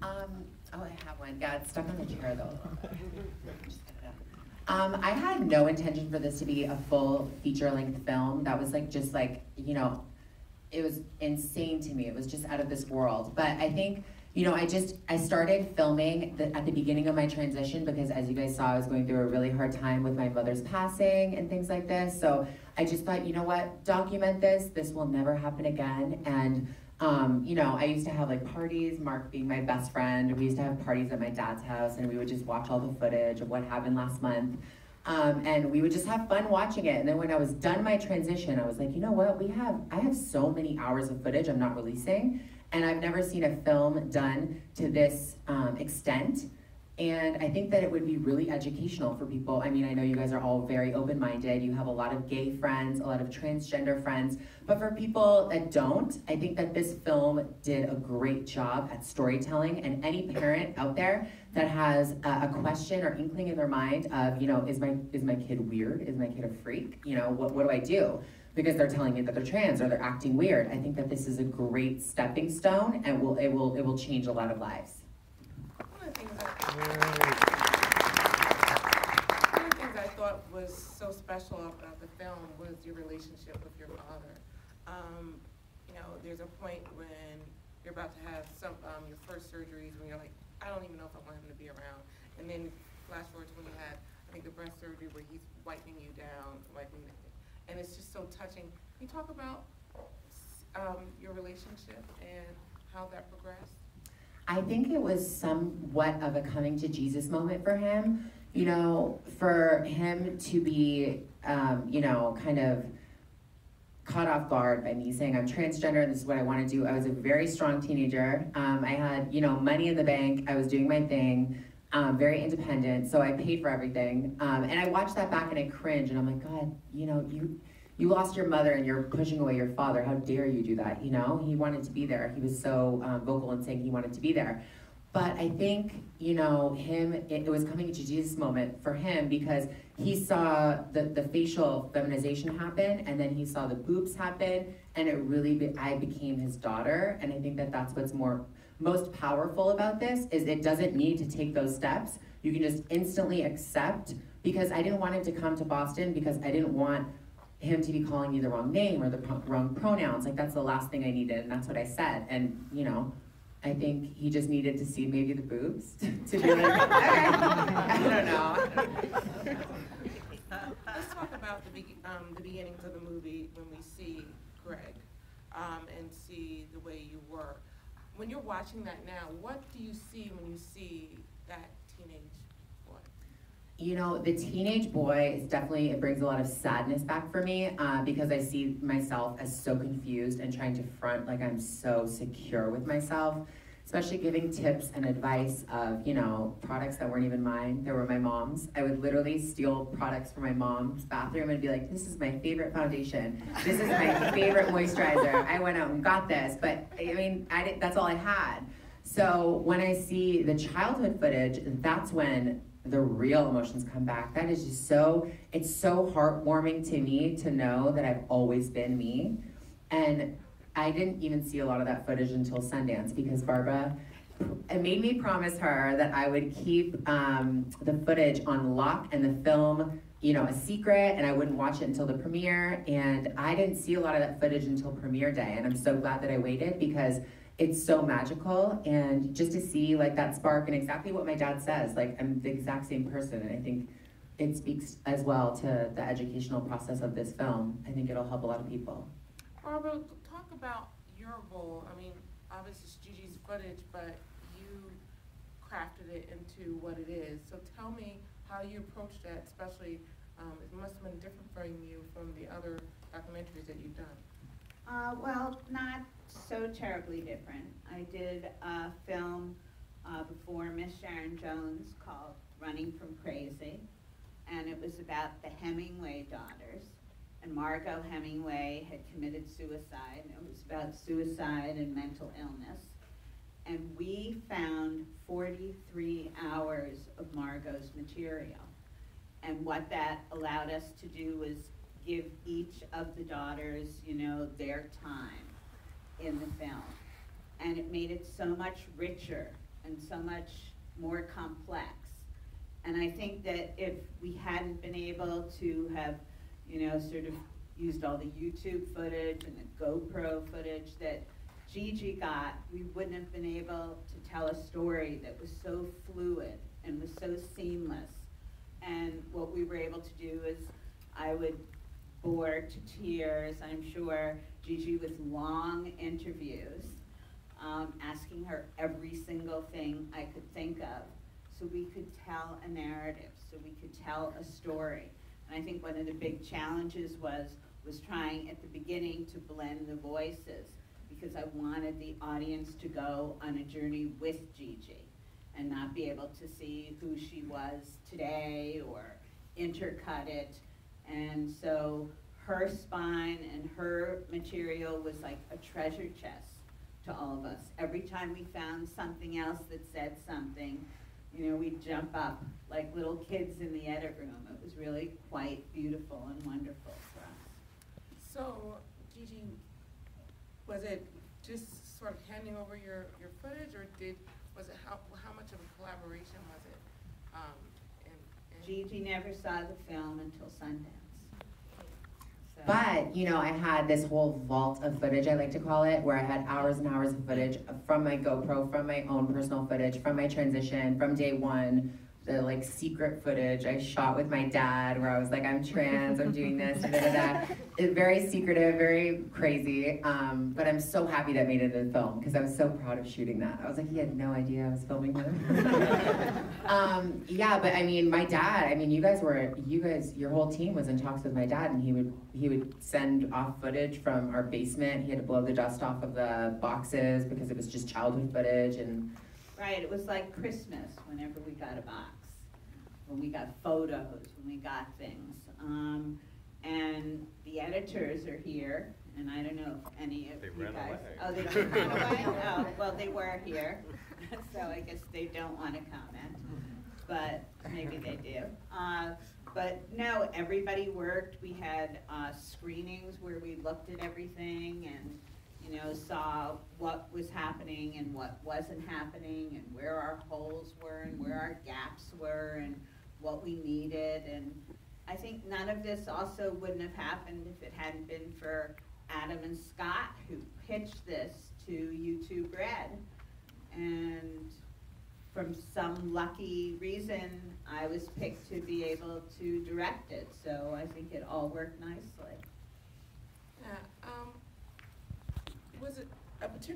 Oh, I have one. Yeah, it's stuck on the chair though. Just get it up. I had no intention for this to be a full feature-length film. That was like just like, you know, it was insane to me. It was just out of this world. But I think, you know, I started filming at the beginning of my transition because, as you guys saw, I was going through a really hard time with my mother's passing and things like this. So I just thought, you know what, document this. This will never happen again. And you know, I used to have like parties, Mark being my best friend. We used to have parties at my dad's house and we would just watch all the footage of what happened last month. And we would just have fun watching it. And then when I was done my transition, I was like, you know what, I have so many hours of footage I'm not releasing. And I've never seen a film done to this extent. And I think that it would be really educational for people. I mean, I know you guys are all very open-minded. You have a lot of gay friends, a lot of transgender friends. But for people that don't, I think that this film did a great job at storytelling. And any parent out there that has a question or inkling in their mind of, you know, is my kid weird? Is my kid a freak? You know, what do I do? Because they're telling me that they're trans or they're acting weird. I think that this is a great stepping stone, and it will change a lot of lives. One of the things I thought was so special about the film was your relationship with your father. You know, there's a point when you're about to have some your first surgeries when you're like, I don't even know if I want him to be around. And then flash forward to when you had, I think, the breast surgery where he's wiping you down, and it's just so touching. Can you talk about your relationship and how that progressed? I think it was somewhat of a coming to Jesus moment for him. You know, for him to be, you know, kind of caught off guard by me saying I'm transgender and this is what I want to do. I was a very strong teenager. I had, you know, money in the bank. I was doing my thing, very independent. So I paid for everything. And I watched that back and I cringe and I'm like, God, you know, you lost your mother and you're pushing away your father. How dare you do that? You know, he wanted to be there. He was so vocal in saying he wanted to be there. But I think, you know, it was coming to Jesus moment for him because he saw the facial feminization happen and then he saw the boobs happen and it really, I became his daughter. And I think that that's what's most powerful about this is it doesn't need to take those steps. You can just instantly accept, because I didn't want him to come to Boston because I didn't want him to be calling me the wrong name or the wrong pronouns. Like that's the last thing I needed and that's what I said. And, you know, I think he just needed to see maybe the boobs to be like, okay, I don't know. Let's talk about the beginnings of the movie when we see Greg and see the way you were. When you're watching that now, what do you see when you see that teenage boy? You know, the teenage boy is definitely, it brings a lot of sadness back for me because I see myself as so confused and trying to front like I'm so secure with myself, especially giving tips and advice of, you know, products that weren't even mine. They were my mom's. I would literally steal products from my mom's bathroom and be like, this is my favorite foundation. This is my favorite moisturizer. I went out and got this, but I mean, that's all I had. So when I see the childhood footage, that's when the real emotions come back. That is just it's so heartwarming to me to know that I've always been me. And I didn't even see a lot of that footage until Sundance because Barbara made me promise her that I would keep the footage on lock and the film, you know, a secret, and I wouldn't watch it until the premiere. And I didn't see a lot of that footage until premiere day. And I'm so glad that I waited because it's so magical, and just to see like that spark and exactly what my dad says, like I'm the exact same person, and I think it speaks as well to the educational process of this film. I think it'll help a lot of people. Barbara, talk about your role. I mean, obviously it's Gigi's footage, but you crafted it into what it is. So tell me how you approached that, especially it must have been different for you from the other documentaries that you've done. Well, not so terribly different. I did a film before Miss Sharon Jones called Running from Crazy, and it was about the Hemingway daughters. And Margot Hemingway had committed suicide, and it was about suicide and mental illness. And we found 43 hours of Margot's material. And what that allowed us to do was give each of the daughters, you know, their time in the film. And it made it so much richer and so much more complex. And I think that if we hadn't been able to have, sort of used all the YouTube footage and the GoPro footage that Gigi got, we wouldn't have been able to tell a story that was so fluid and was so seamless. And what we were able to do is I would bore to tears, I'm sure, Gigi with long interviews, asking her every single thing I could think of so we could tell a narrative, so we could tell a story. And I think one of the big challenges was trying at the beginning to blend the voices, because I wanted the audience to go on a journey with Gigi and not be able to see who she was today or intercut it. And so her spine and her material was like a treasure chest to all of us. Every time we found something else that said something, we'd jump up like little kids in the edit room. It was really quite beautiful and wonderful for us. So, Gigi, was it just sort of handing over your footage, or was it how much of a collaboration was it? Gigi never saw the film until Sundance. So. But, I had this whole vault of footage, I like to call it, where I had hours and hours of footage from my GoPro, from my own personal footage, from my transition, from day one, the secret footage I shot with my dad, where I was like, I'm trans, I'm doing this, It's very secretive, very crazy, but I'm so happy that made it in the film, because I was so proud of shooting that. I was like, he had no idea I was filming him. Yeah, but my dad, your whole team was in talks with my dad, and he would send off footage from our basement. He had to blow the dust off of the boxes because it was just childhood footage, and right, it was like Christmas whenever we got a box, when we got photos, when we got things. And the editors are here, and I don't know if any of you guys... Away. Oh, they ran away? Oh, well, they were here, so I guess they don't want to comment, but maybe they do. But no, everybody worked. We had screenings where we looked at everything and saw what was happening and what wasn't happening, and where our holes were and where our gaps were and what we needed. And I think none of this also wouldn't have happened if it hadn't been for Adam and Scott, who pitched this to YouTube Red. And from some lucky reason, I was picked to be able to direct it. So I think it all worked nicely. Yeah, was it a particular